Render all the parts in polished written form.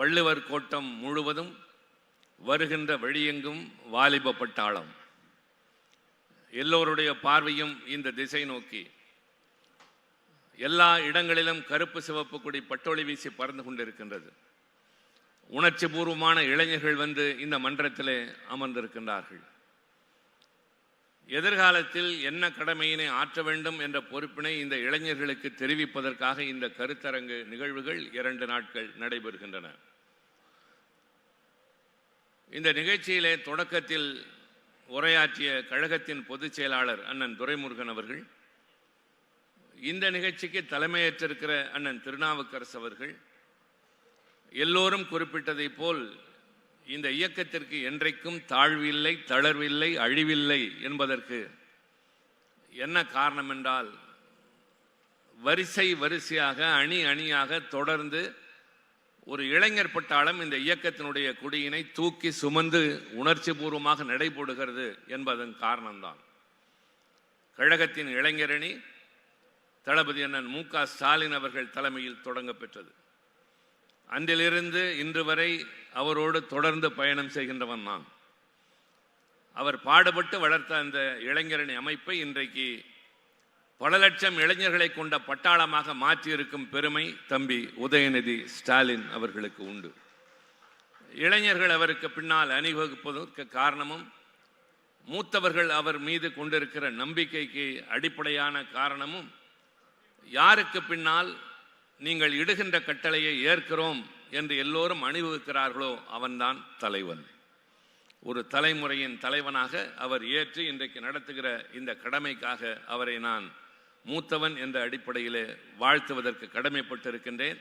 வள்ளுவர் கோட்டம் முழுவதும் வருகின்ற வழியெங்கும் வாலிப பட்டாளம். எல்லோருடைய பார்வையும் இந்த திசை நோக்கி. எல்லா இடங்களிலும் கருப்பு சிவப்பு கொடி பட்டொளி வீசி பறந்து கொண்டிருக்கின்றது. உணர்ச்சி பூர்வமான இளைஞர்கள் வந்து இந்த மன்றத்திலே அமர்ந்திருக்கின்றார்கள். எதிர்காலத்தில் என்ன கடமையினை ஆற்ற வேண்டும் என்ற பொறுப்பினை இந்த இளைஞர்களுக்கு தெரிவிப்பதற்காக இந்த கருத்தரங்கு நிகழ்வுகள் 2 நாட்கள் நடைபெறுகின்றன. இந்த நிகழ்ச்சியிலே தொடக்கத்தில் உரையாற்றிய கழகத்தின் பொதுச் செயலாளர் அண்ணன் துரைமுருகன் அவர்கள், இந்த நிகழ்ச்சிக்கு தலைமையேற்றிருக்கிற அண்ணன் திருநாவுக்கரசு அவர்கள் எல்லோரும் குறிப்பிட்டதை போல் இந்த இயக்கத்திற்கு என்றைக்கும் தாழ்வில்லை, தளர்வில்லை, அழிவில்லை என்பதற்கு என்ன காரணம் என்றால், வரிசை வரிசையாக அணி அணியாக தொடர்ந்து ஒரு இளைஞர் பட்டாளம் இந்த இயக்கத்தினுடைய கொடியினை தூக்கி சுமந்து உணர்ச்சி பூர்வமாக நடைபோடுகிறது என்பதன் காரணம்தான். கழகத்தின் இளைஞரணி தளபதி அண்ணன் மு.க. ஸ்டாலின் அவர்கள் தலைமையில் தொடங்க பெற்றது. அன்றிலிருந்து இன்று வரை அவரோடு தொடர்ந்து பயணம் செய்கின்றவன் நான். அவர் பாடுபட்டு வளர்த்த அந்த இளைஞரணி அமைப்பை இன்றைக்கு பல லட்சம் இளைஞர்களை கொண்ட பட்டாளமாக மாற்றியிருக்கும் பெருமை தம்பி உதயநிதி ஸ்டாலின் அவர்களுக்கு உண்டு. இளைஞர்கள் அவருக்கு பின்னால் அணிவகுப்பதற்கு காரணமும், மூத்தவர்கள் அவர் மீது கொண்டிருக்கிற நம்பிக்கைக்கு அடிப்படையான காரணமும், யாருக்கு பின்னால் நீங்கள் இடுகின்ற கட்டளையை ஏற்கிறோம் என்று எல்லோரும் அணிவகுக்கிறார்களோ அவன்தான் தலைவன். ஒரு தலைமுறையின் தலைவனாக அவர் ஏற்று இன்றைக்கு நடத்துகிற இந்த கடமைக்காக அவரை நான் மூத்தவன் என்ற அடிப்படையிலே வாழ்த்துவதற்கு கடமைப்பட்டிருக்கின்றேன்.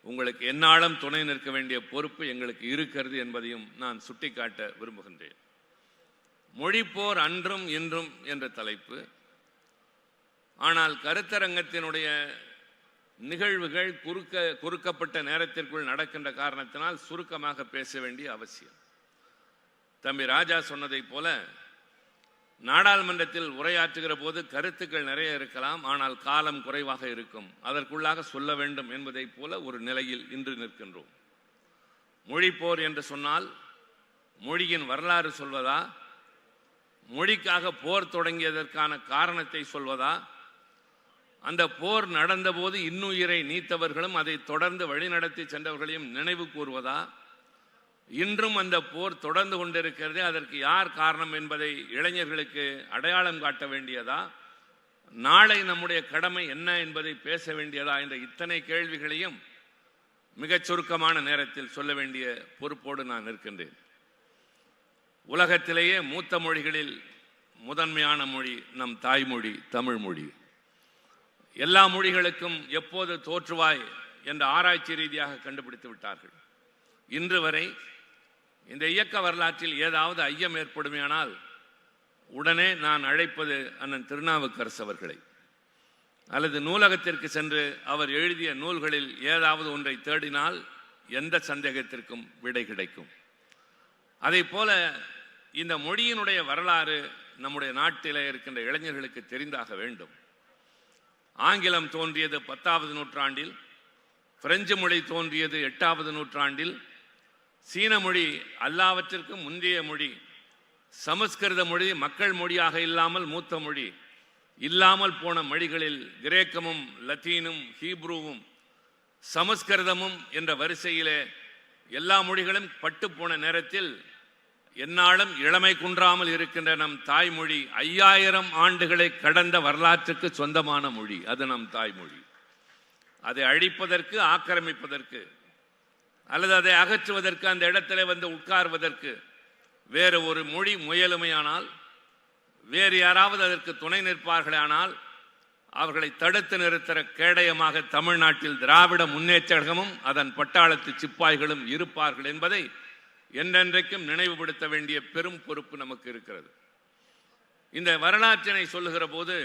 உங்களுக்கு எந்நாளும் துணை நிற்க வேண்டிய பொறுப்பு எங்களுக்கு இருக்கிறது என்பதையும் நான் சுட்டிக்காட்ட விரும்புகின்றேன். மொழிப்போர் அன்றும் இன்றும் என்ற தலைப்பு. ஆனால் கருத்தரங்கத்தினுடைய நிகழ்வுகள் குறுக்கப்பட்ட நேரத்திற்குள் நடக்கின்ற காரணத்தினால் சுருக்கமாக பேச வேண்டிய அவசியம். தம்பி ராஜா சொன்னதை போல, நாடாளுமன்றத்தில் உரையாற்றுகிற போது கருத்துக்கள் நிறைய இருக்கலாம், ஆனால் காலம் குறைவாக இருக்கும். அதற்குள்ளாக சொல்ல வேண்டும் என்பதை போல ஒரு நிலையில் இன்று நிற்கின்றோம். மொழிப்போர் என்று சொன்னால் மொழியின் வரலாறு சொல்வதா, மொழிக்காக போர் தொடங்கியதற்கான காரணத்தை சொல்வதா, அந்த போர் நடந்தபோது இன்னுயிரை நீத்தவர்களும் அதை தொடர்ந்து வழிநடத்தி சென்றவர்களையும் நினைவு கூறுவதா, இன்றும் அந்த போர் தொடர்ந்து கொண்டிருக்கிறது, அதற்கு யார் காரணம் என்பதை இளைஞர்களுக்கு அடையாளம் காட்ட வேண்டியதா, நாளை நம்முடைய கடமை என்ன என்பதை பேச வேண்டியதா என்ற இத்தனை கேள்விகளையும் மிகச் சுருக்கமான நேரத்தில் சொல்ல வேண்டிய பொறுப்போடு நான் இருக்கின்றேன். உலகத்திலேயே மூத்த மொழிகளில் முதன்மையான மொழி நம் தாய்மொழி தமிழ் மொழி. எல்லா மொழிகளுக்கும் எப்போது தோற்றுவாய் என்ற ஆராய்ச்சி ரீதியாக கண்டுபிடித்து விட்டார்கள். இன்று வரை இந்த இயக்க வரலாற்றில் ஏதாவது ஐயம் ஏற்படுமையானால் உடனே நான் அழைப்பது அண்ணன் திருநாவுக்கரசு அவர்களை. அல்லது நூலகத்திற்கு சென்று அவர் எழுதிய நூல்களில் ஏதாவது ஒன்றை தேடினால் எந்த சந்தேகத்திற்கும் விடை கிடைக்கும். அதை போல இந்த மொழியினுடைய வரலாறு நம்முடைய நாட்டிலே இருக்கின்ற இளைஞர்களுக்கு தெரிந்தாக வேண்டும். ஆங்கிலம் தோன்றியது 10வது நூற்றாண்டில், பிரெஞ்சு மொழி தோன்றியது 8வது நூற்றாண்டில், சீன மொழி எல்லாவற்றிற்கும் முந்தைய மொழி, சமஸ்கிருத மொழி மக்கள் மொழியாக இல்லாமல் மூத்த மொழி, இல்லாமல் போன மொழிகளில் கிரேக்கமும் லத்தீனும் ஹீப்ருவும் சமஸ்கிருதமும் என்ற வரிசையிலே எல்லா மொழிகளும் பட்டுப்போன நேரத்தில் எந்நாளும் இளமை குன்றாமல் இருக்கின்ற நம் தாய்மொழி 5000 ஆண்டுகளை கடந்த வரலாற்றுக்கு சொந்தமான மொழி. அது நம் தாய்மொழி. அதை அழிப்பதற்கு, ஆக்கிரமிப்பதற்கு அல்லது அதை அகற்றுவதற்கு, அந்த இடத்துல வந்து உட்கார்வதற்கு வேறு ஒரு மொழி முயலுமையானால், வேறு யாராவது அதற்கு துணை நிற்பார்களானால் அவர்களை தடுத்து நிறுத்துகிற கேடயமாக தமிழ்நாட்டில் திராவிட முன்னேற்ற கழகமும் அதன் பட்டாளத்து சிப்பாய்களும் இருப்பார்கள் என்பதை என்றென்றைக்கும் நினைவுபடுத்த வேண்டிய பெரும் பொறுப்பு நமக்கு இருக்கிறது. இந்த வரலாற்றினை சொல்லுகிற போது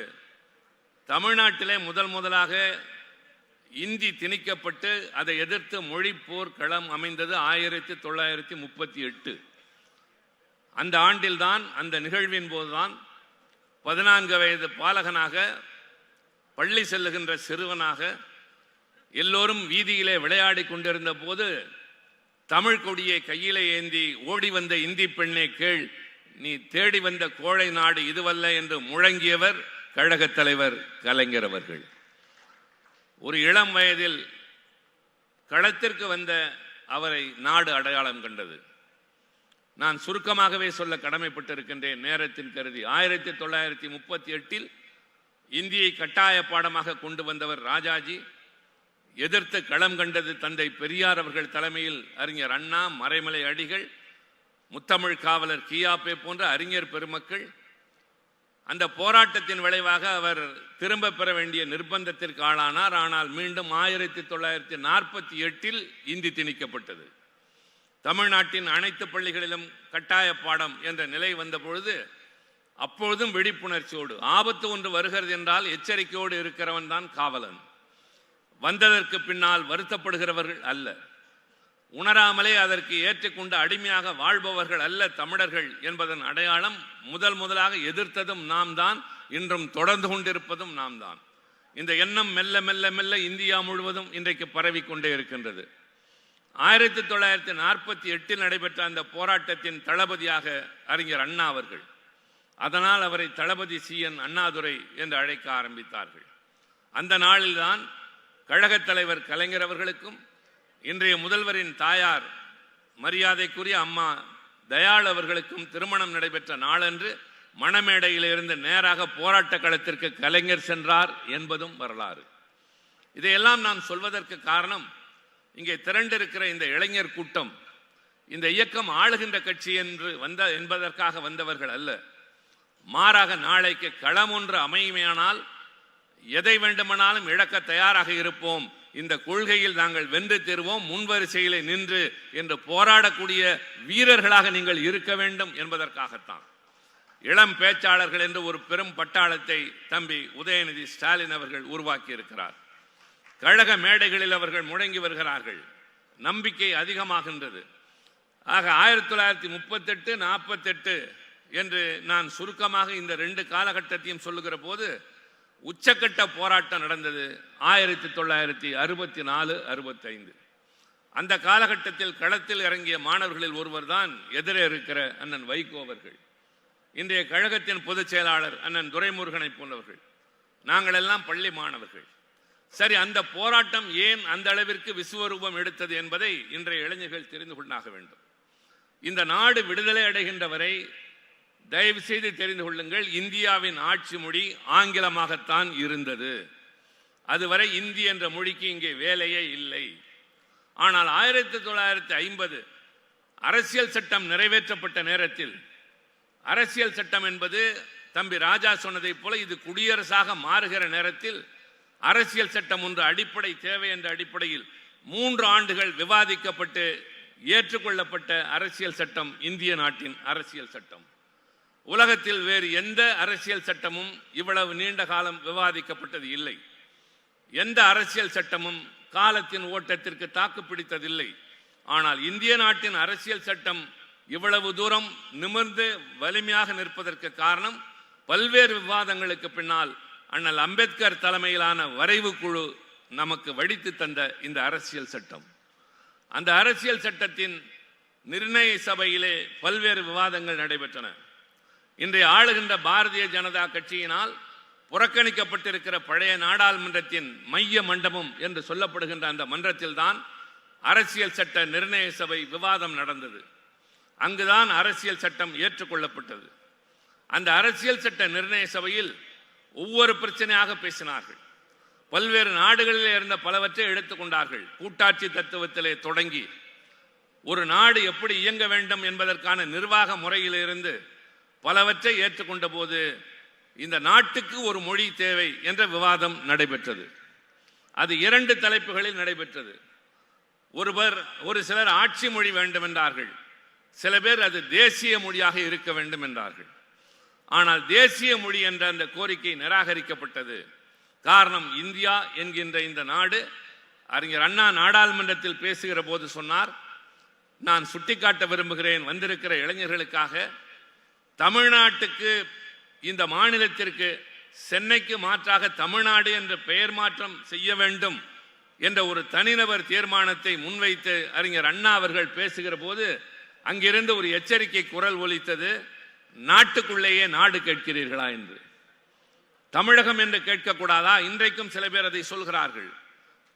தமிழ்நாட்டிலே முதலாக இந்தி திணிக்கப்பட்டு அதை எதிர்த்து மொழி போர் களம் அமைந்தது 1938. அந்த ஆண்டில்தான், அந்த நிகழ்வின் போதுதான் 14 வயது பாலகனாக, பள்ளி செல்லுகின்ற சிறுவனாக எல்லோரும் வீதியிலே விளையாடி கொண்டிருந்த போது தமிழ் கொடியை கையிலே ஏந்தி ஓடி வந்த இந்தி பெண்ணே கேள், நீ தேடி வந்த கோழை நாடு இதுவல்ல என்று முழங்கியவர் கழகத் தலைவர் கலைஞர் அவர்கள். ஒரு இளம் வயதில் களத்திற்கு வந்த அவரை நாடு அடையாளம் கண்டது. நான் சுருக்கமாகவே சொல்ல கடமைப்பட்டிருக்கின்றேன் நேரத்தின் கருதி. 1938 இந்தியை கட்டாய பாடமாக கொண்டு வந்தவர் ராஜாஜி. எதிர்த்து களம் கண்டது தந்தை பெரியார் அவர்கள் தலைமையில் அறிஞர் அண்ணா, மறைமலை அடிகள், முத்தமிழ் காவலர் கியாப்பே போன்ற அறிஞர் பெருமக்கள். அந்த போராட்டத்தின் விளைவாக அவர் திரும்ப பெற வேண்டிய நிர்பந்தத்திற்கு ஆளானார். ஆனால் மீண்டும் 1948 இந்தி திணிக்கப்பட்டது. தமிழ்நாட்டின் அனைத்து பள்ளிகளிலும் கட்டாய பாடம் என்ற நிலை வந்த பொழுது அப்பொழுதும் விழிப்புணர்ச்சியோடு ஆபத்து ஒன்று வருகிறது என்றால் எச்சரிக்கையோடு இருக்கிறவன் தான் காவலன். வந்ததற்கு பின்னால் வருத்தப்படுகிறவர்கள் அல்ல. உணராமலே அதற்கு ஏற்றுக்கொண்டு அடிமையாக வாழ்பவர்கள் அல்ல தமிழர்கள் என்பதன் அடையாளம். முதலாக எதிர்த்ததும் நாம் தான், இன்றும் தொடர்ந்து கொண்டிருப்பதும் நாம் தான். இந்த எண்ணம் மெல்ல மெல்ல மெல்ல இந்தியா முழுவதும் இன்றைக்கு பரவிக்கொண்டே இருக்கின்றது. 1948 நடைபெற்ற அந்த போராட்டத்தின் தளபதியாக அறிஞர் அண்ணா அவர்கள். அதனால் அவரை தளபதி CN அண்ணாதுரை என்று அழைக்க ஆரம்பித்தார்கள். அந்த நாளில்தான் கழகத் தலைவர் கலைஞர் அவர்களுக்கும் இன்றைய முதல்வரின் தாயார் மரியாதைக்குரிய அம்மா தயாள் அவர்களுக்கும் திருமணம் நடைபெற்ற நாளன்று மணமேடையிலிருந்து நேராக போராட்ட களத்திற்கு கலைஞர் சென்றார் என்பதும் வரலாறு. இதையெல்லாம் நான் சொல்வதற்கு காரணம், இங்கே திரண்டிருக்கிற இந்த இளைஞர் கூட்டம் இந்த இயக்கம் ஆளுகின்ற கட்சி என்பதற்காக வந்தவர்கள் அல்ல. மாறாக நாளைக்கு களம் ஒன்று அமையுமேயானால் எதை வேண்டுமானாலும் இழக்க தயாராக இருப்போம், இந்த கொள்கையில் நாங்கள் வென்று தருவோம், முன்வரிசையிலே நின்று என்று போராடக்கூடிய வீரர்களாக நீங்கள் இருக்க வேண்டும் என்பதற்காகத்தான். இளம் பேச்சாளர்கள் என்று ஒரு பெரும் பட்டாளத்தை தம்பி உதயநிதி ஸ்டாலின் அவர்கள் உருவாக்கி இருக்கிறார். கழக மேடைகளில் அவர்கள் முழங்கி வருகிறார்கள். நம்பிக்கை அதிகமாகின்றது. ஆக 1938, 48 என்று நான் சுருக்கமாக இந்த 2 காலகட்டத்தையும் சொல்லுகிற போது உச்சக்கட்ட போராட்டம் நடந்தது 1964, 65. அந்த காலகட்டத்தில் களத்தில் இறங்கிய மாணவர்களில் ஒருவர் தான் எதிரே இருக்கிற அண்ணன் வைகோ அவர்கள். இன்றைய கழகத்தின் பொதுச் செயலாளர் அண்ணன் துரைமுருகனை போன்றவர்கள். நாங்கள் எல்லாம் பள்ளி மாணவர்கள். சரி, அந்த போராட்டம் ஏன் அந்த அளவிற்கு விஸ்வரூபம் எடுத்தது என்பதை இன்றைய இளைஞர்கள் தெரிந்து கொண்டாக வேண்டும். இந்த நாடு விடுதலை அடைகின்ற வரை தயவு செய்து தெரிந்து கொள்ளுங்கள், இந்தியாவின் ஆட்சி மொழி ஆங்கிலமாகத்தான் இருந்தது. அதுவரை இந்தி என்ற மொழிக்கு இங்கே வேலையே இல்லை. ஆனால் 1950 அரசியல் சட்டம் நிறைவேற்றப்பட்ட நேரத்தில், அரசியல் சட்டம் என்பது தம்பி ராஜா சொன்னதை போல இது குடியரசாக மாறுகிற நேரத்தில் அரசியல் சட்டம் ஒன்று அடிப்படை தேவை என்ற அடிப்படையில் 3 ஆண்டுகள் விவாதிக்கப்பட்டு ஏற்றுக்கொள்ளப்பட்ட அரசியல் சட்டம் இந்திய நாட்டின் அரசியல் சட்டம். உலகத்தில் வேறு எந்த அரசியல் சட்டமும் இவ்வளவு நீண்ட காலம் விவாதிக்கப்பட்டது இல்லை. எந்த அரசியல் சட்டமும் காலத்தின் ஓட்டத்திற்கு தாக்கு பிடித்ததில்லை. ஆனால் இந்திய நாட்டின் அரசியல் சட்டம் இவ்வளவு தூரம் நிமிர்ந்து வலிமையாக நிற்பதற்கு காரணம் பல்வேறு விவாதங்களுக்கு பின்னால் அண்ணல் அம்பேத்கர் தலைமையிலான வரைவு குழு நமக்கு வடித்து தந்த இந்த அரசியல் சட்டம். அந்த அரசியல் சட்டத்தின் நிர்ணய சபையிலே பல்வேறு விவாதங்கள் நடைபெற்றன. இன்றைய ஆளுகின்ற பாரதிய ஜனதா கட்சியினால் புறக்கணிக்கப்பட்டிருக்கிற பழைய நாடாளுமன்றத்தின் மைய மண்டபம் என்று சொல்லப்படுகின்ற அந்த மன்றத்தில் தான் அரசியல் சட்ட நிர்ணய சபை விவாதம் நடந்தது. அங்குதான் அரசியல் சட்டம் ஏற்றுக்கொள்ளப்பட்டது. அந்த அரசியல் சட்ட நிர்ணய சபையில் ஒவ்வொரு பிரச்சனையாக பேசினார்கள். பல்வேறு நாடுகளில் இருந்த பலவற்றை எடுத்துக்கொண்டார்கள். கூட்டாட்சி தத்துவத்திலே தொடங்கி ஒரு நாடு எப்படி இயங்க வேண்டும் என்பதற்கான நிர்வாக முறையிலிருந்து பலவற்றை ஏற்றுக்கொண்ட போது இந்த நாட்டுக்கு ஒரு மொழி தேவை என்ற விவாதம் நடைபெற்றது. அது 2 தலைப்புகளில் நடைபெற்றது. ஒரு சிலர் ஆட்சி மொழி வேண்டும் என்றார்கள். சில பேர் அது தேசிய மொழியாக இருக்க வேண்டும் என்றார்கள். ஆனால் தேசிய மொழி என்ற அந்த கோரிக்கை நிராகரிக்கப்பட்டது. காரணம், இந்தியா என்கின்ற இந்த நாடு, அறிஞர் அண்ணா நாடாளுமன்றத்தில் பேசுகிற போது சொன்னார், நான் சுட்டிக்காட்ட விரும்புகிறேன் வந்திருக்கிற இளைஞர்களுக்காக, தமிழ்நாட்டுக்கு இந்த மாநிலத்திற்கு சென்னைக்கு மாற்றாக தமிழ்நாடு என்ற பெயர் மாற்றம் செய்ய வேண்டும் என்ற ஒரு தனிநபர் தீர்மானத்தை முன்வைத்து அறிஞர் அண்ணா அவர்கள் பேசுகிற போது அங்கிருந்து ஒரு எச்சரிக்கை குரல் ஒலித்தது, நாட்டுக்குள்ளேயே நாடு கேட்கிறீர்களா என்று. தமிழகம் என்று கேட்கக்கூடாதா? இன்றைக்கும் சில பேர் அதை சொல்கிறார்கள்.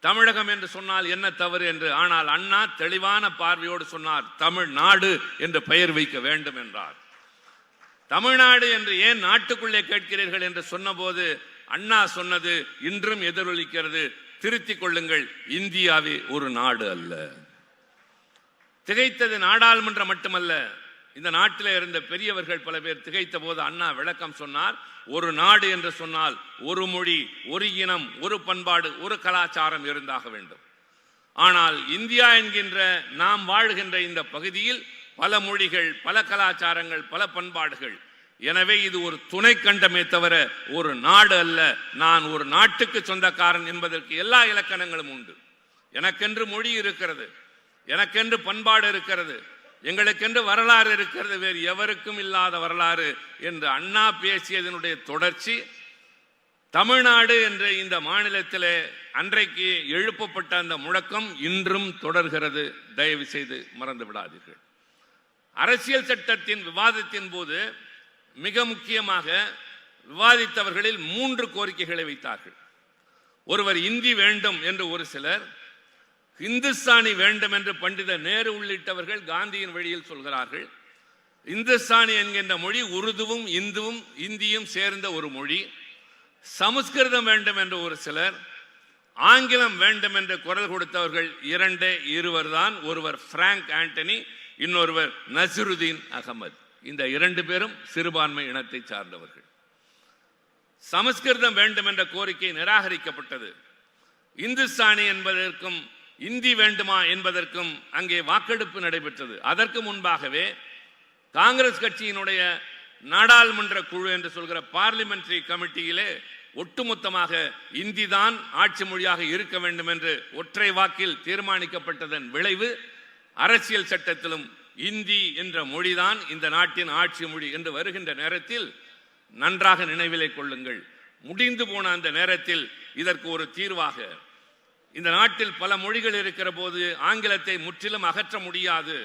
தமிழகம் என்று சொன்னால் என்ன தவறு என்று. ஆனால் அண்ணா தெளிவான பார்வையோடு சொன்னார், தமிழ்நாடு என்று பெயர் வைக்க வேண்டும் என்றார். தமிழ்நாடு என்று ஏன் நாட்டுக்குள்ளே கேட்கிறீர்கள் என்று சொன்னபோது அண்ணா சொன்னது இன்றும் எதிரொலிக்கிறது, திருத்திக் கொள்ளுங்கள், இந்தியாவே ஒரு நாடு அல்ல. திகைத்தது நாடாளுமன்றம் மட்டுமல்ல, இந்த நாட்டில் இருந்த பெரியவர்கள் பல பேர் திகைத்த போது அண்ணா விளக்கம் சொன்னார். ஒரு நாடு என்று சொன்னால் ஒரு மொழி, ஒரு இனம், ஒரு பண்பாடு, ஒரு கலாச்சாரம் இருந்தாக வேண்டும். ஆனால் இந்தியா என்கின்ற நாம் வாழ்கின்ற இந்த பகுதியில் பல மொழிகள், பல கலாச்சாரங்கள், பல பண்பாடுகள். எனவே இது ஒரு துணை கண்டமே தவிர ஒரு நாடு அல்ல. நான் ஒரு நாட்டுக்கு சொந்தக்காரன் என்பதற்கு எல்லா இலக்கணங்களும் உண்டு. எனக்கென்று மொழி இருக்கிறது, எனக்கென்று பண்பாடு இருக்கிறது, எங்களுக்கென்று வரலாறு இருக்கிறது, வேறு எவருக்கும் இல்லாத வரலாறு என்று அண்ணா பேசியதனுடைய தொடர்ச்சி தமிழ்நாடு என்ற இந்த மாநிலத்திலே அன்றைக்கு எழுப்பப்பட்ட அந்த முழக்கம் இன்றும் தொடர்கிறது. தயவு செய்து மறந்து விடாதீர்கள். அரசியல் சட்டத்தின் விவாதத்தின் போது மிக முக்கியமாக விவாதித்தவர்களில் 3 கோரிக்கைகளை வைத்தார்கள். ஒருவர் இந்தி வேண்டும் என்று ஒரு சிலர், இந்துஸ்தானி வேண்டும் என்று பண்டித நேரு உள்ளிட்டவர்கள் காந்தியின் வழியில் சொல்கிறார்கள். இந்துஸ்தானி என்கின்ற மொழி உருதுவும் இந்துவும் இந்தியும் சேர்ந்த ஒரு மொழி. சமஸ்கிருதம் வேண்டும் என்று ஒரு சிலர், ஆங்கிலம் வேண்டும் என்று குரல் கொடுத்தவர்கள் இருவர் தான். ஒருவர் பிராங்க் ஆண்டனி, இன்னொருவர் நசிருதீன் அகமது. இந்த 2 பேரும் சிறுபான்மை இனத்தை சார்ந்தவர்கள். சமஸ்கிருதம் வேண்டும் என்ற கோரிக்கை நிராகரிக்கப்பட்டது. இந்துஸ்தானி என்பதற்கும் இந்தி வேண்டுமா என்பதற்கும் அங்கே வாக்கெடுப்பு நடைபெற்றது. அதற்கு முன்பாகவே காங்கிரஸ் கட்சியினுடைய நாடாளுமன்ற குழு என்று சொல்கிற பார்லிமெண்டரி கமிட்டியிலே ஒட்டுமொத்தமாக இந்தி தான் ஆட்சி மொழியாக இருக்க வேண்டும் என்று ஒற்றை வாக்கில் தீர்மானிக்கப்பட்டதன் விளைவு அரசியல் சட்டத்திலும் இந்தி என்ற மொழிதான் இந்த நாட்டின் ஆட்சி மொழி என்று வருகின்ற நேரத்தில் நன்றாக நினைவிலே கொள்ளுங்கள். முடிந்து போன அந்த நேரத்தில் இதற்கு ஒரு தீர்வாக, இந்த நாட்டில் பல மொழிகள் இருக்கிற போது ஆங்கிலத்தை முற்றிலும் அகற்ற முடியாது,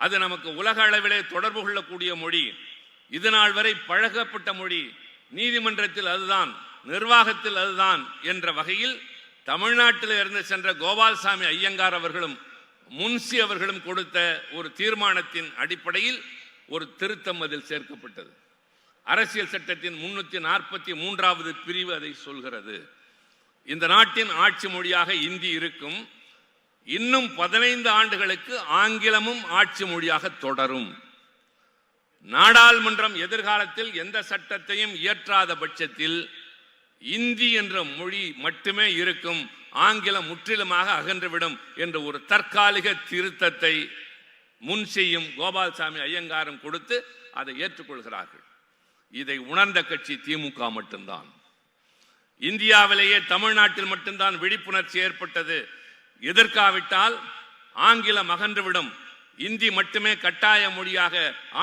அது நமக்கு உலக அளவிலே தொடர்பு கொள்ளக்கூடிய மொழி, இது நாள் வரை பழகப்பட்ட மொழி, நீதிமன்றத்தில் அதுதான், நிர்வாகத்தில் அதுதான் என்ற வகையில் தமிழ்நாட்டில் இருந்து சென்ற கோபால்சாமி ஐயங்கார் அவர்களும் முன்சி அவர்களும் கொடுத்த ஒரு தீர்மானத்தின் அடிப்படையில் ஒரு திருத்தம் அதில் சேர்க்கப்பட்டது. அரசியல் சட்டத்தின் 343வது பிரிவு அதை சொல்கிறது. இந்த நாட்டின் ஆட்சி மொழியாக இந்தி இருக்கும். இன்னும் 15 ஆண்டுகளுக்கு ஆங்கிலமும் ஆட்சி மொழியாக தொடரும். நாடாளுமன்றம் எதிர்காலத்தில் எந்த சட்டத்தையும் இயற்றாத பட்சத்தில் இந்தி என்ற மொழி மட்டுமே இருக்கும், ஆங்கிலம் முற்றிலுமாக அகன்றுவிடும் என்ற ஒரு தற்காலிக திருத்தத்தை முன்சியும் கோபால்சாமி ஐயங்காரும் கொடுத்து அதை ஏற்றுக்கொள்கிறார்கள். இதை உணர்ந்த கட்சி திமுக மட்டும்தான். இந்தியாவிலேயே தமிழ்நாட்டில் மட்டும்தான் விழிப்புணர்ச்சி ஏற்பட்டது. எதிர்க்காவிட்டால் ஆங்கிலம் அகன்றுவிடும், இந்தி மட்டுமே கட்டாய மொழியாக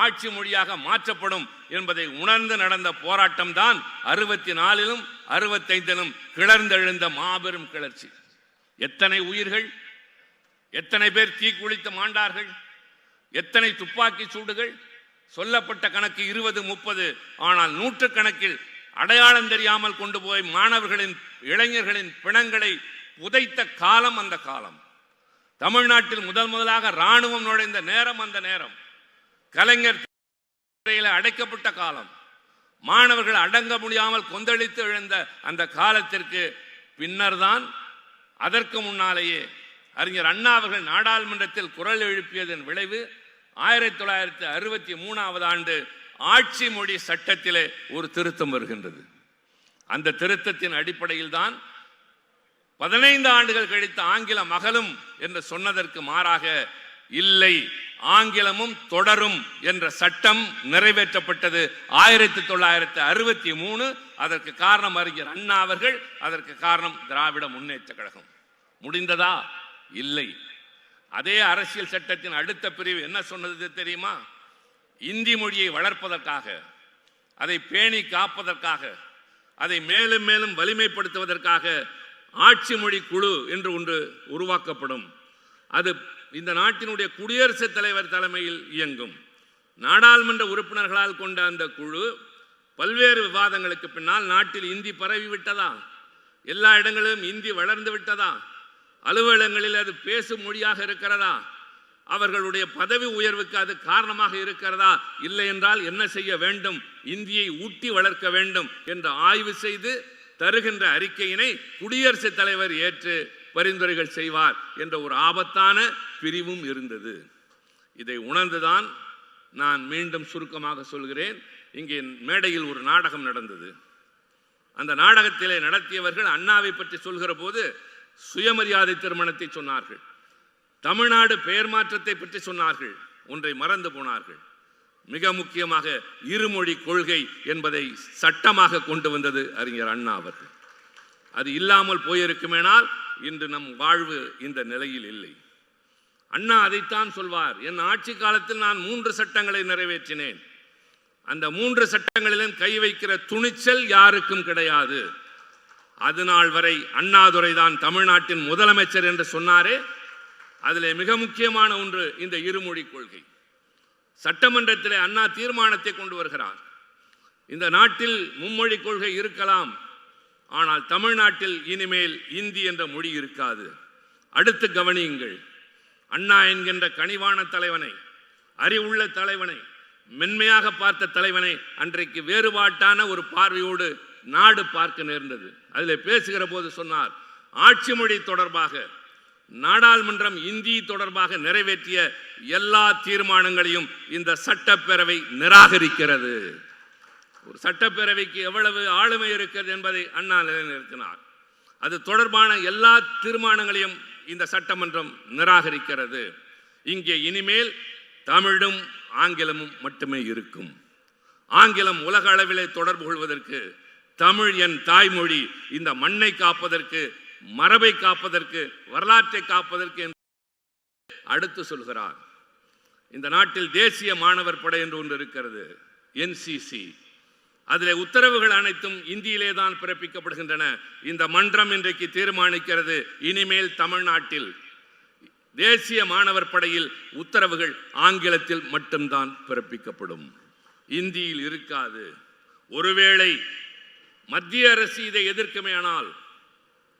ஆட்சி மொழியாக மாற்றப்படும் என்பதை உணர்ந்து நடந்த போராட்டம் தான் 64லும் 65லும் கிளர்ந்தெழுந்த மாபெரும் கிளர்ச்சி. எத்தனை உயிர்கள், எத்தனை பேர் தீக்குளித்து மாண்டார்கள், எத்தனை துப்பாக்கி சூடுகள், சொல்லப்பட்ட கணக்கு 20, 30, ஆனால் நூற்றுக்கணக்கில் அடையாளம் தெரியாமல் கொண்டு போய் மாணவர்களின் இளைஞர்களின் பிணங்களை புதைத்த காலம் அந்த காலம். தமிழ்நாட்டில் முதலாக ராணுவம் நுழைந்த நேரம் அந்த நேரம். கலைஞர் அடைக்கப்பட்ட காலம். மாணவர்கள் அடங்க முடியாமல் கொந்தளித்து எழுந்த அந்த காலத்திற்கு பின்னர் தான், அதற்கு முன்னாலேயே அறிஞர் அண்ணா அவர்கள் நாடாளுமன்றத்தில் குரல் எழுப்பியதன் விளைவு 1963வது ஆண்டு ஆட்சி மொழி சட்டத்திலே ஒரு திருத்தம் வருகின்றது. அந்த திருத்தத்தின் அடிப்படையில் தான் 15 ஆண்டுகள் கழித்து ஆங்கிலம் அகலும் என்று சொன்னதற்கு மாறாக இல்லை, ஆங்கிலமும் தொடரும் என்ற சட்டம் நிறைவேற்றப்பட்டது 1963. அதற்கு காரணம் அறிஞர் அண்ணா அவர்கள், அதற்கு காரணம் திராவிட முன்னேற்ற கழகம். முடிந்ததா? இல்லை. அதே அரசியல் சட்டத்தின் அடுத்த பிரிவு என்ன சொன்னது தெரியுமா? இந்தி மொழியை வளர்ப்பதற்காக, அதை பேணி காப்பதற்காக, அதை மேலும் மேலும் வலிமைப்படுத்துவதற்காக ஆட்சி மொழி குழு என்று ஒன்று உருவாக்கப்படும். அது இந்த நாட்டினுடைய குடியரசுத் தலைவர் தலைமையில் இயங்கும். நாடாளுமன்ற உறுப்பினர்களால் கொண்ட அந்த குழு பல்வேறு விவாதங்களுக்கு பின்னால் நாட்டில் இந்தி பரவி விட்டதா, எல்லா இடங்களிலும் இந்தி வளர்ந்து விட்டதா, அலுவலகங்களில் அது பேசும் மொழியாக இருக்கிறதா, அவர்களுடைய பதவி உயர்வுக்கு அது காரணமாக இருக்கிறதா, இல்லை என்றால் என்ன செய்ய வேண்டும், இந்தியை ஊட்டி வளர்க்க வேண்டும் என்று ஆய்வு செய்து தருகின்ற அறிக்கையினை குடியரசுத் தலைவர் ஏற்று பரிந்துரைகள் செய்வார் என்ற ஒரு ஆபத்தான பிரிவும் இருந்தது. இதை உணர்ந்துதான் நான் மீண்டும் சுருக்கமாக சொல்கிறேன். இங்கே மேடையில் ஒரு நாடகம் நடந்தது. அந்த நாடகத்திலே நடத்தியவர்கள் அண்ணாவை பற்றி சொல்கிற போது சுயமரியாதை திருமணத்தை சொன்னார்கள், தமிழ்நாடு பெயர் மாற்றத்தை பற்றி சொன்னார்கள். ஒன்றை மறந்து போனார்கள். மிக முக்கியமாக இருமொழி கொள்கை என்பதை சட்டமாக கொண்டு வந்தது அறிஞர் அண்ணா அவர்கள். அது இல்லாமல் போயிருக்குமேனால் இன்று நம் வாழ்வு இந்த நிலையில் இல்லை. அண்ணா அதைத்தான் சொல்வார், என் ஆட்சி காலத்தில் நான் 3 சட்டங்களை நிறைவேற்றினேன். அந்த 3 சட்டங்களிலும் கை வைக்கிற துணிச்சல் யாருக்கும் கிடையாது. அதுநாள் வரை அண்ணாதுரை தான் தமிழ்நாட்டின் முதலமைச்சர் என்று சொன்னாரே, அதிலே மிக முக்கியமான ஒன்று இந்த இருமொழி கொள்கை. சட்டமன்றத்திலே அண்ணா தீர்மானத்தை கொண்டு வருகிறார். இந்த நாட்டில் மும்மொழி கொள்கை இருக்கலாம், ஆனால் தமிழ்நாட்டில் இனிமேல் இந்தி என்ற மொழி இருக்காது. அடுத்து கவனியுங்கள், அண்ணா என்கின்ற கனிவான தலைவனை, அறிவுள்ள தலைவனை, மென்மையாக பார்த்த தலைவனை அன்றைக்கு வேறுபாட்டான ஒரு பார்வையோடு நாடு பார்க்க நேர்ந்தது. அதில் பேசுகிற போது சொன்னார், ஆட்சி மொழி தொடர்பாக நாடாளுமன்றம் இந்தி தொடர்பாக நிறைவேற்றிய எல்லா தீர்மானங்களையும் இந்த சட்டப்பேரவை நிராகரிக்கிறது. ஒரு சட்டப்பேரவைக்கு எவ்வளவு ஆளுமை இருக்கிறது என்பதை அண்ணா நிலைநிறுத்தினார். அது தொடர்பான எல்லா தீர்மானங்களையும் இந்த சட்டமன்றம் நிராகரிக்கிறது. இங்கே இனிமேல் தமிழும் ஆங்கிலமும் மட்டுமே இருக்கும். ஆங்கிலம் உலக அளவிலே தொடர்பு கொள்வதற்கு, தமிழ் என் தாய்மொழி இந்த மண்ணை காப்பதற்கு, மரபை காப்பதற்கு, வரலாற்றை காப்பதற்கு அடுத்து சொல்கிறார். இந்த நாட்டில் தேசிய மாணவர் படை என்று ஒன்று இருக்கிறது, NCC. அதில் உத்தரவுகள் அனைத்தும் இந்தியிலே தான் பிறப்பிக்கப்படுகின்றன. இந்த மன்றம் இன்றைக்கு தீர்மானிக்கிறது, இனிமேல் தமிழ்நாட்டில் தேசிய மாணவர் படையில் உத்தரவுகள் ஆங்கிலத்தில் மட்டும்தான் பிறப்பிக்கப்படும், இந்தியில் இருக்காது. ஒருவேளை மத்திய அரசு இதை எதிர்க்குமேயானால்,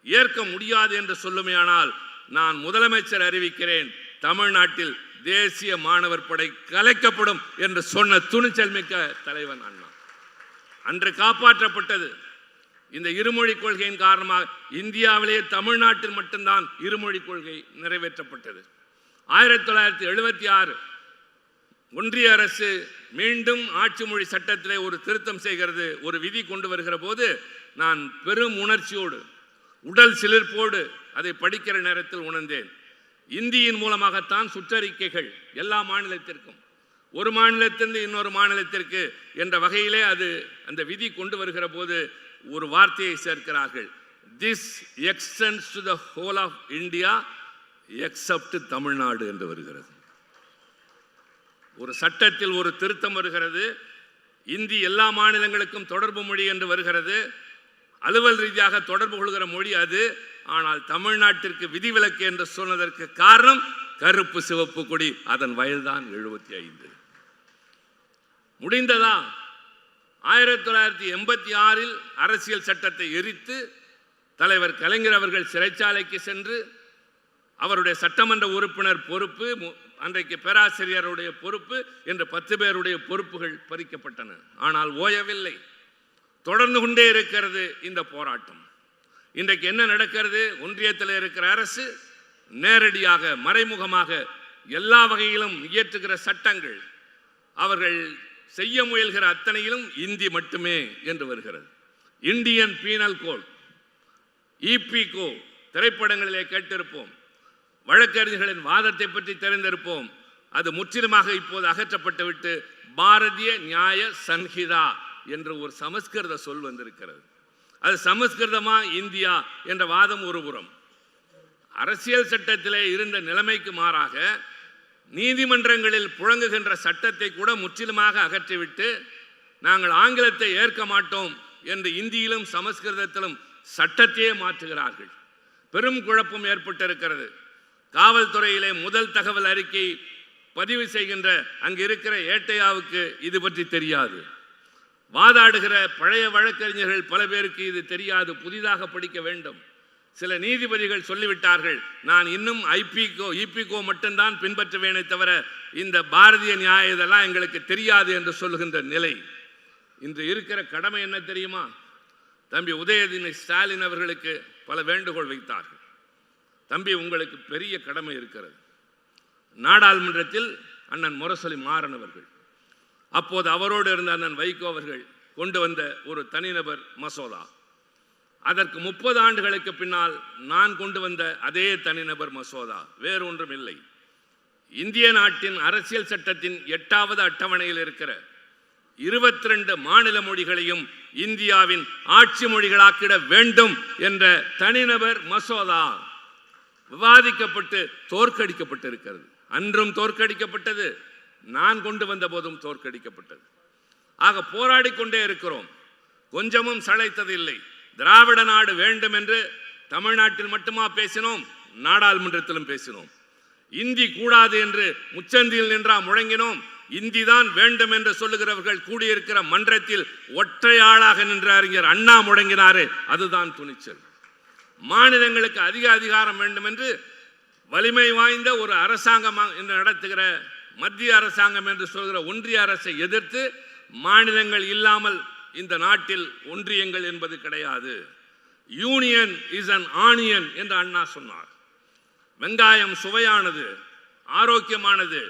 ஏற்க முடியாது என்று சொல்லுமேயானால், நான் முதலமைச்சர் அறிவிக்கிறேன், தமிழ்நாட்டில் தேசிய மாணவர் படை கலைக்கப்படும் என்று சொன்ன துணிச்சல் மிக்க தலைவன் அண்ணா. அன்று காப்பாற்றப்பட்டது. இந்த இருமொழி கொள்கையின் காரணமாக இந்தியாவிலேயே தமிழ்நாட்டில் மட்டும்தான் இருமொழி கொள்கை நிறைவேற்றப்பட்டது. 1976 ஒன்றிய அரசு மீண்டும் ஆட்சி மொழி சட்டத்திலே ஒரு திருத்தம் செய்கிறது, ஒரு விதி கொண்டு வருகிற போது நான் பெரும் உணர்ச்சியோடு, உடல் சிலிர்ப்போடு அதை படிக்கிற நேரத்தில் உணர்ந்தேன். இந்தியின் மூலமாகத்தான் சுற்றறிக்கைகள் எல்லா மாநிலத்திற்கும், ஒரு மாநிலத்திலிருந்து இன்னொரு மாநிலத்திற்கு என்ற வகையிலே அது அந்த விதி கொண்டு வருகிற போது ஒரு வார்த்தையை சேர்க்கிறார்கள், this extends to the whole of India except Tamil Nadu என்று வருகிறது. ஒரு சட்டத்தில் ஒரு திருத்தம் வருகிறது, இந்தி எல்லா மாநிலங்களுக்கும் தொடர்பு மொழி என்று வருகிறது, அலுவல் ரீதியாக தொடர்பு கொள்கிற மொழி அது. ஆனால் தமிழ்நாட்டிற்கு விதிவிலக்கு என்று சொன்னதற்கு காரணம் கருப்பு சிவப்பு கொடி, அதன் வயதுதான் 75. முடிந்ததா? 1986 அரசியல் சட்டத்தை எரித்து தலைவர் கலைஞர் அவர்கள் சிறைச்சாலைக்கு சென்று அவருடைய சட்டமன்ற உறுப்பினர் பொறுப்பு, அன்றைக்கு பேராசிரியருடைய பொறுப்பு என்று 10 பேருடைய பொறுப்புகள் பறிக்கப்பட்டன. ஆனால் ஓயவில்லை, தொடர்ந்து கொண்டே இருக்கிறது இந்த போராட்டம். இன்றைக்கு என்ன நடக்கிறது? ஒன்றியத்தில் இருக்கிற அரசு நேரடியாக மறைமுகமாக எல்லா வகையிலும் இயற்றுகிற சட்டங்கள், அவர்கள் செய்ய முயல்கிற அத்தனையிலும் இந்தி மட்டுமே என்று வருகிறது. இந்தியன் பீனல் கோட், EPCO திரைப்படங்களிலே கேட்டிருப்போம், வழக்கறிஞர்களின் வாதத்தை பற்றி தெரிந்திருப்போம். அது முற்றிலுமாக இப்போது அகற்றப்பட்டுவிட்டு பாரதிய நியாய சன்ஹிதா என்று ஒரு சமஸ்கிருத சொல் வந்திருக்கிறது. அது சமஸ்கிருதமா இந்தியா என்ற வாதம் ஒருபுறம். அரசியல் சட்டத்திலே இருந்த நிலைமைக்கு மாறாக நீதிமன்றங்களில் புழங்குகின்ற சட்டத்தை கூட முற்றிலுமாக அகற்றிவிட்டு நாங்கள் ஆங்கிலத்தை ஏற்க மாட்டோம் என்று இந்தியிலும் சமஸ்கிருதத்திலும் சட்டத்தையே மாற்றுகிறார்கள். பெரும் குழப்பம் ஏற்பட்டிருக்கிறது. காவல்துறையிலே முதல் தகவல் அறிக்கை பதிவு செய்கின்ற அங்கு இருக்கிற ஏட்டையாவுக்கு இது பற்றி தெரியாது. வாதாடுகிற பழைய வழக்கறிஞர்கள் பல பேருக்கு இது தெரியாது, புதிதாக படிக்க வேண்டும். சில நீதிபதிகள் சொல்லிவிட்டார்கள், நான் இன்னும் இபிகோ மட்டும்தான் பின்பற்றுவேனே தவிர இந்த பாரதிய நியாய இதெல்லாம் எங்களுக்கு தெரியாது என்று சொல்லுகின்ற நிலை. இன்று இருக்கிற கடமை என்ன தெரியுமா? தம்பி உதயநிதி ஸ்டாலின் அவர்களுக்கு பல வேண்டுகோள் வைத்தார்கள். தம்பி, உங்களுக்கு பெரிய கடமை இருக்கிறது. நாடாளுமன்றத்தில் அண்ணன் முரசொலி மாறன் அவர்கள், அப்போது அவரோடு இருந்த அண்ணன் வைகோ அவர்கள் கொண்டு வந்த ஒரு தனிநபர் மசோதா, அதற்கு 30 ஆண்டுகளுக்கு பின்னால் நான் கொண்டு வந்த அதே தனிநபர் மசோதா வேறு ஒன்றும் இல்லை. இந்திய நாட்டின் அரசியல் சட்டத்தின் 8வது அட்டவணையில் இருக்கிற 22 மாநில மொழிகளையும் இந்தியாவின் ஆட்சி மொழிகளாக்கிட வேண்டும் என்ற தனிநபர் மசோதா விவாதிக்கப்பட்டு தோற்கடிக்கப்பட்டிருக்கிறது. அன்றும் தோற்கடிக்கப்பட்டது, நான் கொண்டு வந்த போதும் தோற்கடிக்கப்பட்டது. ஆக போராடி கொண்டே இருக்கிறோம், கொஞ்சமும் சளைத்ததில்லை. திராவிட நாடு வேண்டும் என்று தமிழ்நாட்டில் மட்டுமா பேசினோம், நாடாளுமன்றத்திலும் பேசினோம். இந்தி கூடாது என்று முச்சந்தியில் நின்றா முழங்கினோம். இந்தி தான் வேண்டும் என்று சொல்லுகிறவர்கள் கூடியிருக்கிற மன்றத்தில் ஒற்றையாளாக நின்ற அறிஞர் அண்ணா முழங்கினாரே, அதுதான் துணிச்சல். மாநிலங்களுக்கு அதிக அதிகாரம் வேண்டும் என்று வலிமை வாய்ந்த ஒரு அரசாங்கம் என்று நடத்துகிற மத்திய அரசாங்கம் என்று சொல்கிற ஒன்றிய அரசை எதிர்த்து மாநிலங்கள் இல்லாமல் இந்த நாட்டில் ஒன்றியங்கள் என்பது கிடையாது. யூனியன் இஸ் அன் ஆனியன் என்று அண்ணா சொன்னார். வெங்காயம் சுவையானது, ஆரோக்கியமானது,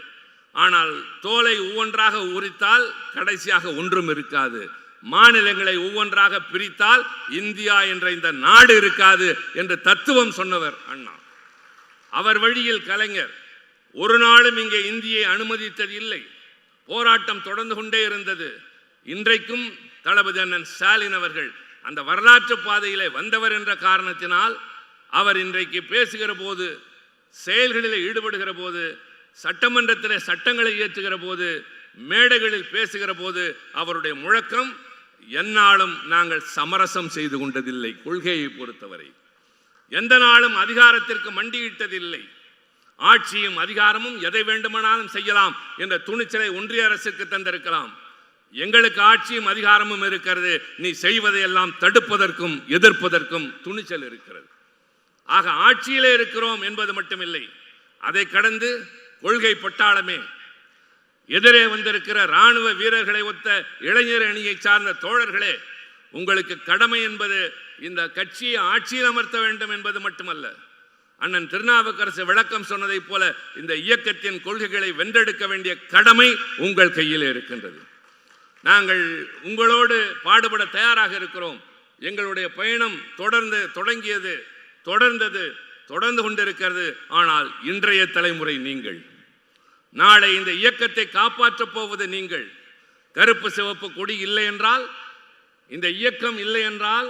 ஆனால் தோலை ஒவ்வொன்றாக உரித்தால் கடைசியாக ஒன்றும் இருக்காது. மாநிலங்களை ஒவ்வொன்றாக பிரித்தால் இந்தியா என்ற இந்த நாடு இருக்காது என்று தத்துவம் சொன்னவர் அண்ணா. அவர் வழியில் கலைஞர் ஒரு நாளும் இங்கே இந்தியை அனுமதித்தது இல்லை. போராட்டம் தொடர்ந்து கொண்டே இருந்தது. இன்றைக்கும் தளபதி அண்ணன் ஸ்டாலின் அவர்கள் அந்த வரலாற்று பாதையிலே வந்தவர் என்ற காரணத்தினால் அவர் இன்றைக்கு பேசுகிற போது, செயல்களில் ஈடுபடுகிற போது, சட்டமன்றத்திலே சட்டங்களை இயற்றுகிற போது, மேடைகளில் பேசுகிற போது அவருடைய முழக்கம், எந்நாளும் நாங்கள் சமரசம் செய்து கொண்டதில்லை. கொள்கையை பொறுத்தவரை எந்த நாளும் அதிகாரத்திற்கு மண்டியிட்டதில்லை. ஆட்சியும் அதிகாரமும் எதை வேண்டுமானாலும் செய்யலாம் என்ற துணிச்சலை ஒன்றிய அரசுக்கு தந்திருக்கலாம். எங்களுக்கு ஆட்சியும் அதிகாரமும் இருக்கிறது, நீ செய்வதையெல்லாம் தடுப்பதற்கும் எதிர்ப்பதற்கும் துணிச்சல் இருக்கிறது. ஆக ஆட்சியிலே இருக்கிறோம் என்பது மட்டுமில்லை, அதை கடந்து கொள்கை பட்டாளமே, எதிரே வந்திருக்கிற இராணுவ வீரர்களை ஒத்த இளைஞர் அணியை சார்ந்த தோழர்களே, உங்களுக்கு கடமை என்பது இந்த கட்சியை ஆட்சியில் அமர்த்த வேண்டும் என்பது மட்டுமல்ல. அண்ணன் திருநாவுக்கரசு விளக்கம் சொன்னதைப் போல இந்த இயக்கத்தின் கொள்கைகளை வென்றெடுக்க வேண்டிய கடமை உங்கள் கையில் இருக்கின்றது. நாங்கள் உங்களோடு பாடுபட தயாராக இருக்கிறோம். எங்களுடைய பயணம் தொடங்கியது, தொடர்ந்து கொண்டிருக்கிறது. ஆனால் இன்றைய தலைமுறை நீங்கள், நாளை இந்த இயக்கத்தை காப்பாற்றப் போவது நீங்கள். கருப்பு சிவப்பு கொடி இல்லை என்றால், இந்த இயக்கம் இல்லை என்றால்,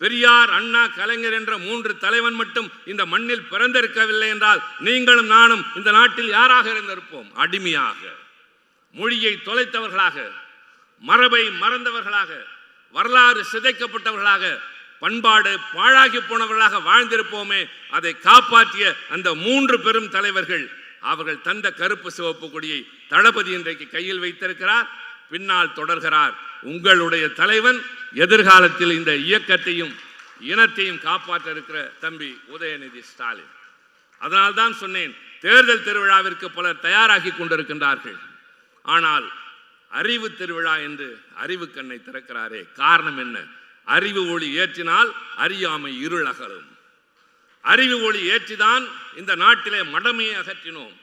பெரியார், அண்ணா, கலைஞர் என்ற 3 தலைவன் மட்டும் இந்த மண்ணில் பிறந்திருக்கவில்லை என்றால் நீங்களும் நானும் இந்த நாட்டில் யாராக இருந்திருப்போம்? அடிமையாக, மொழியை தொலைத்தவர்களாக, மரபை மறந்தவர்களாக, வரலாறு சிதைக்கப்பட்டவர்களாக, பண்பாடு பாழாகி போனவர்களாக வாழ்ந்திருப்போமே. அதை காப்பாற்றிய அந்த 3 பெரும் தலைவர்கள், அவர்கள் தந்த கருப்பு சிவப்பு கொடியை தளபதி இன்றைக்கு கையில் வைத்திருக்கிறார், பின்னால் தொடர்கிறார். உங்களுடைய தலைவன் எதிர்காலத்தில் இந்த இயக்கத்தையும் இனத்தையும் காப்பாற்ற இருக்கிற தம்பி உதயநிதி ஸ்டாலின். அதனால்தான் சொன்னேன், தேர்தல் திருவிழாவிற்கு பலர் தயாராகி கொண்டிருக்கின்றார்கள். ஆனால் அறிவு திருவிழா என்று அறிவு கண்ணை திறக்கிறாரே, காரணம் என்ன? அறிவு ஒளி ஏற்றினால் அறியாமை இருள் அகலும். அறிவு ஒளி ஏற்றிதான் இந்த நாட்டிலே மடமையை அகற்றினோம்.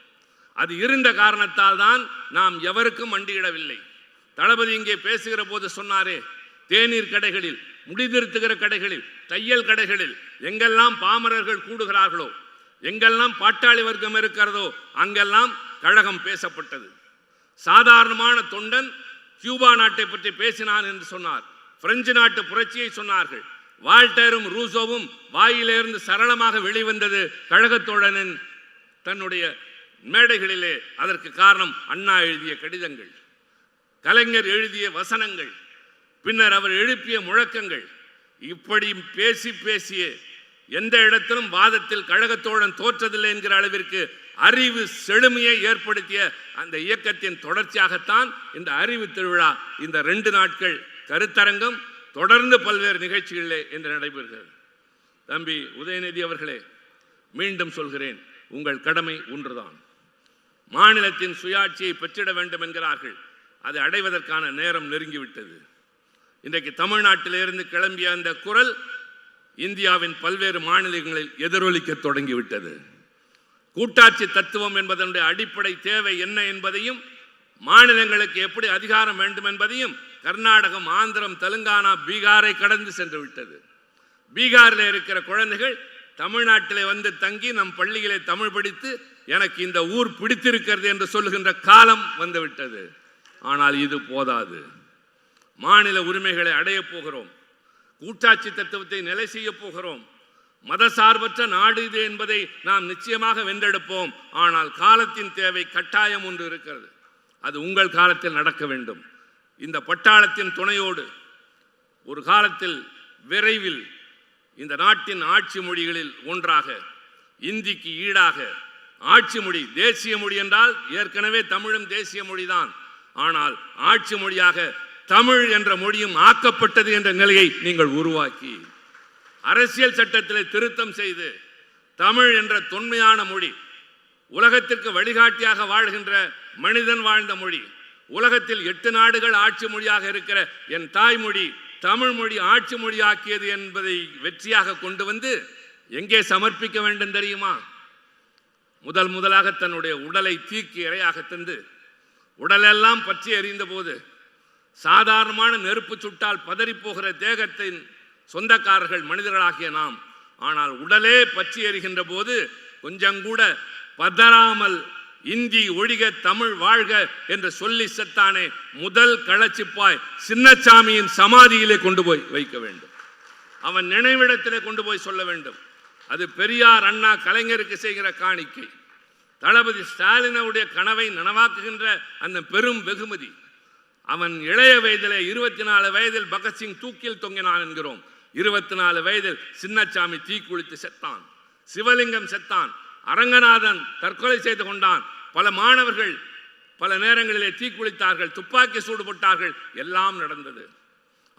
அது இருந்த காரணத்தால் தான் நாம் எவருக்கும் மண்டியிடவில்லை. தளபதி இங்கே பேசுகிற போது சொன்னாரே, தேநீர் கடைகளில், முடிதிருத்துகிற கடைகளில், தையல் கடைகளில் எங்கெல்லாம் பாமரர்கள் கூடுகிறார்களோ, எங்கெல்லாம் பாட்டாளி வர்க்கம் இருக்கிறதோ அங்கெல்லாம் கழகம் பேசப்பட்டது. சாதாரணமான தொண்டன் கியூபா நாட்டை பற்றி பேசினான் என்று சொன்னார். பிரெஞ்சு நாட்டு புரட்சியை சொன்னார்கள். வால்டரும் ரூசோவும் வாயிலிருந்து சரளமாக வெளிவந்தது கழகத்தோழனின் தன்னுடைய மேடைகளிலே. அதற்கு காரணம் அண்ணா எழுதிய கடிதங்கள், கலைஞர் எழுதிய வசனங்கள், பின்னர் அவர் எழுப்பிய முழக்கங்கள். இப்படி பேசி பேசியே எந்த இடத்திலும் வாதத்தில் கழகத்தோழன் தோற்றதில்லை என்கிற அளவிற்கு அறிவு செழுமையை ஏற்படுத்திய அந்த இயக்கத்தின் தொடர்ச்சியாகத்தான் இந்த அறிவு திருவிழா, இந்த 2 நாட்கள் கருத்தரங்கம், தொடர்ந்து பல்வேறு நிகழ்ச்சிகளிலே என்று நடைபெறுகிறது. தம்பி உதயநிதி அவர்களே, மீண்டும் சொல்கிறேன், உங்கள் கடமை ஒன்றுதான். மாநிலத்தின் சுயாட்சியை பெற்றிட வேண்டும் என்கிறார்கள். அதை அடைவதற்கான நேரம் நெருங்கிவிட்டது. இன்றைக்கு தமிழ்நாட்டிலிருந்து கிளம்பிய அந்த குரல் இந்தியாவின் பல்வேறு மாநிலங்களில் எதிரொலிக்க தொடங்கிவிட்டது. கூட்டாட்சி தத்துவம் என்பதனுடைய அடிப்படை தேவை என்ன என்பதையும், மாநிலங்களுக்கு எப்படி அதிகாரம் வேண்டும் என்பதையும் கர்நாடகம், ஆந்திரம், தெலுங்கானா, பீகாரை கடந்து சென்று விட்டது. பீகாரில் இருக்கிற குழந்தைகள் தமிழ்நாட்டிலே வந்து தங்கி நம் பள்ளிகளை தமிழ் படித்து எனக்கு இந்த ஊர் பிடித்திருக்கிறது என்று சொல்லுகின்ற காலம் வந்துவிட்டது. ஆனால் இது போதாது. மாநில உரிமைகளை அடைய போகிறோம். கூட்டாட்சி தத்துவத்தை நிலை செய்ய போகிறோம். மதசார்பற்ற நாடு இது என்பதை நாம் நிச்சயமாக வென்றெடுப்போம். ஆனால் காலத்தின் தேவை கட்டாயம் ஒன்று இருக்கிறது. அது உங்கள் காலத்தில் நடக்க வேண்டும். இந்த பட்டாளத்தின் துணையோடு ஒரு காலத்தில் விரைவில் இந்த நாட்டின் ஆட்சி மொழிகளில் ஒன்றாக இந்திக்கு ஈடாக ஆட்சி மொழி, தேசிய மொழி என்றால் ஏற்கனவே தமிழும் தேசிய மொழிதான். ஆனால் ஆட்சி மொழியாக தமிழ் என்ற மொழியும் ஆக்கப்பட்டது என்ற நிலையை நீங்கள் உருவாக்கி, அரசியல் சட்டத்தில் திருத்தம் செய்து தமிழ் என்ற தொன்மையான மொழி, உலகத்திற்கு வழிகாட்டியாக வாழ்கின்ற மனிதன் வாழ்ந்த மொழி, உலகத்தில் 8 நாடுகள் ஆட்சி மொழியாக இருக்கிற என் தாய்மொழி தமிழ் மொழி ஆட்சி மொழி ஆக்கியது என்பதை வெற்றியாக கொண்டு வந்து எங்கே சமர்ப்பிக்க வேண்டும் தெரியுமா? முதலாக தன்னுடைய உடலை தீக்கு இரையாக தந்து உடலெல்லாம் பற்றி எறிந்த போது சாதாரணமான நெருப்பு சுட்டால் பதறி போகிற தேகத்தின் சொந்தக்காரர்கள் மனிதர்களாகிய நாம். ஆனால் உடலே பற்றி எறிகின்ற போது கொஞ்சம் கூட பதறாமல் இந்தி ஒழிக தமிழ் வாழ்க என்று சொல்லி செத்தானே, முதல் களச்சிப்பாய் சின்னசாமியின் சமாதியிலே கொண்டு போய் வைக்க வேண்டும். அவன் நினைவிடத்திலே கொண்டு போய் சொல்ல வேண்டும். அது பெரியார், அண்ணா, கலைஞருக்கு செய்கிற காணிக்கை. தளபதி ஸ்டாலினுடைய கனவை நனவாக்குகின்ற அந்த பெரும் வெகுமதி. அவன் இளைய வயதிலே 24 வயதில் பகத்சிங் தூக்கில் தொங்கினான் என்கிறோம். 24 வயதில் சின்னசாமி தீக்குளித்து செத்தான். சிவலிங்கம் செத்தான். அரங்கநாதன் தற்கொலை செய்து கொண்டான். பல மாணவர்கள் பல நேரங்களிலே தீக்குளித்தார்கள், துப்பாக்கி சூடுபட்டார்கள். எல்லாம் நடந்தது.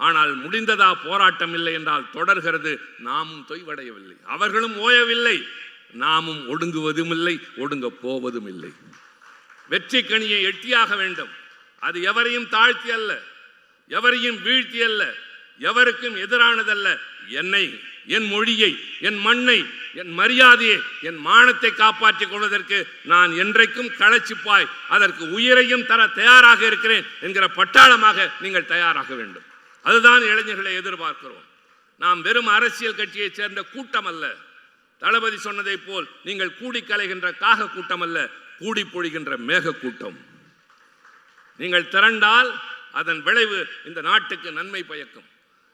ஆனால் முடிந்ததா போராட்டம்? இல்லை என்றால் தொடர்கிறது. நாமும் தொய்வடையவில்லை, அவர்களும் ஓயவில்லை, நாமும் ஒடுங்குவதும் இல்லை, ஒடுங்க போவதும் இல்லை. வெற்றி கனியை எட்டியாக வேண்டும். அது எவரையும் தாழ்த்தி அல்ல, எவரையும் வீழ்த்தி அல்ல, எவருக்கும் எதிரானதல்ல. என்னை, என் மொழியை, என் மண்ணை, என் மரியாதையை, என் மானத்தை காப்பாற்றிக் கொள்வதற்கு நான் என்றைக்கும் களச்சிப்பாய், அதற்கு உயிரையும் தர தயாராக இருக்கிறேன் என்கிற பட்டாளமாக நீங்கள் தயாராக வேண்டும். அதுதான் இளைஞர்களை எதிர்பார்க்கிறோம். நாம் வெறும் அரசியல் கட்சியைச் சேர்ந்த கூட்டம் அல்ல. தளபதி சொன்னதை போல் நீங்கள் கூடி கலைகின்ற காக கூட்டம் அல்ல, கூடி பொழிகின்ற மேக கூட்டம். நீங்கள் திரண்டால் அதன் விளைவு இந்த நாட்டுக்கு நன்மை பயக்கும்.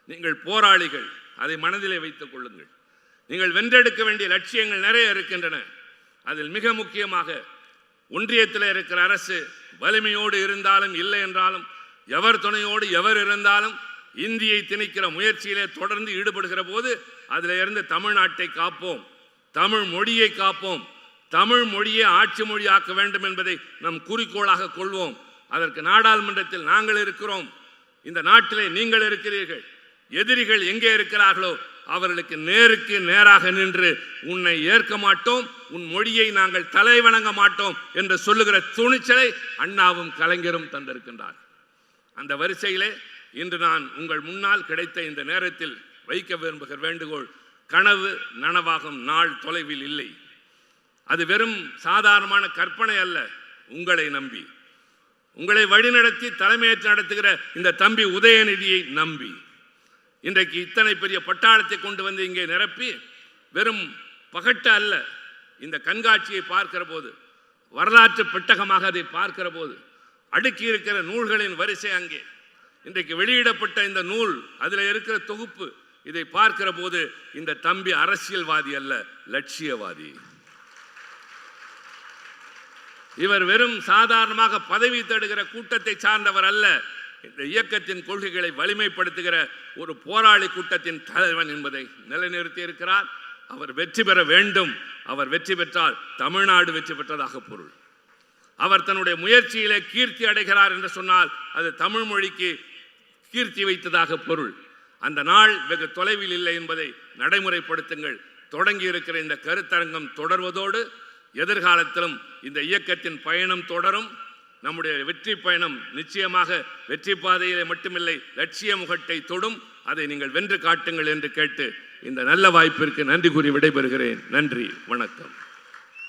நீங்கள் போராளிகள், அதை மனதிலே வைத்துக் கொள்ளுங்கள். நீங்கள் வென்றெடுக்க வேண்டிய லட்சியங்கள் நிறைய இருக்கின்றன. அதில் மிக முக்கியமாக ஒன்றியத்தில் இருக்கிற அரசு வலிமையோடு இருந்தாலும் இல்லை என்றாலும், எவர் துணையோடு எவர் இருந்தாலும் இந்தியை திணிக்கிற முயற்சியிலே தொடர்ந்து ஈடுபடுகிற போது அதில் இருந்து தமிழ்நாட்டை காப்போம், தமிழ் மொழியை காப்போம், தமிழ் மொழியை ஆட்சி மொழியாக்க வேண்டும் என்பதை நம் குறிக்கோளாக கொள்வோம். அதற்கு நாடாளுமன்றத்தில் நாங்கள் இருக்கிறோம், இந்த நாட்டிலே நீங்கள் இருக்கிறீர்கள். எதிரிகள் எங்கே இருக்கிறார்களோ அவர்களுக்கு நேருக்கு நேராக நின்று உன்னை ஏற்க மாட்டோம், உன் மொழியை நாங்கள் தலை வணங்க மாட்டோம் என்று சொல்லுகிற துணிச்சலை அண்ணாவும் கலைஞரும் தந்திருக்கின்றார். அந்த வரிசையிலே இன்று நான் உங்கள் முன்னால் கிடைத்த இந்த நேரத்தில் வைக்க விரும்புகிற வேண்டுகோள், கனவு நனவாகும் நாள் தொலைவில் இல்லை. அது வெறும் சாதாரணமான கற்பனை அல்ல. உங்களை நம்பி, உங்களை வழிநடத்தி தலைமையேற்று நடத்துகிற இந்த தம்பி உதயநிதியை நம்பி இன்றைக்கு இத்தனை பெரிய பட்டாளத்தை கொண்டு வந்து இங்கே நிரப்பி, வெறும் பகட்ட அல்ல, இந்த கண்காட்சியை பார்க்கிற போது, வரலாற்று பெட்டகமாக அதை பார்க்கிற போது, அடுக்கி இருக்கிற நூல்களின் வரிசை அங்கே, இன்றைக்கு வெளியிடப்பட்ட இந்த நூல், அதில் இருக்கிற தொகுப்பு, இதை பார்க்கிற போது இந்த தம்பி அரசியல்வாதி அல்ல, லட்சியவாதி. இவர் வெறும் சாதாரணமாக பதவி தேடுகிற கூட்டத்தை சார்ந்தவர் அல்ல. இந்த இயக்கத்தின் கொள்கைகளை வலிமைப்படுத்துகிற ஒரு போராளி கூட்டத்தின் தலைவன் என்பதை நிலைநிறுத்தி இருக்கிறார். அவர் வெற்றி பெற வேண்டும். அவர் வெற்றி பெற்றால் தமிழ்நாடு வெற்றி பெற்றதாக பொருள். அவர் தன்னுடைய முயற்சியிலே கீர்த்தி அடைகிறார் என்று சொன்னால் அது தமிழ் மொழிக்கு கீர்த்தி வைத்ததாக பொருள். அந்த நாள் வெகு தொலைவில் இல்லை என்பதை நடைமுறைப்படுத்துங்கள். தொடங்கி இருக்கிற இந்த கருத்தரங்கம் தொடர்வதோடு எதிர்காலத்திலும் இந்த இயக்கத்தின் பயணம் தொடரும். நம்முடைய வெற்றி பயணம் நிச்சயமாக வெற்றி பாதையிலே மட்டுமில்லை, லட்சிய முகட்டை தொடும். அதை நீங்கள் வென்று காட்டுங்கள் என்று கேட்டு இந்த நல்ல வாய்ப்பிற்கு நன்றி கூறி விடைபெறுகிறேன். நன்றி, வணக்கம்.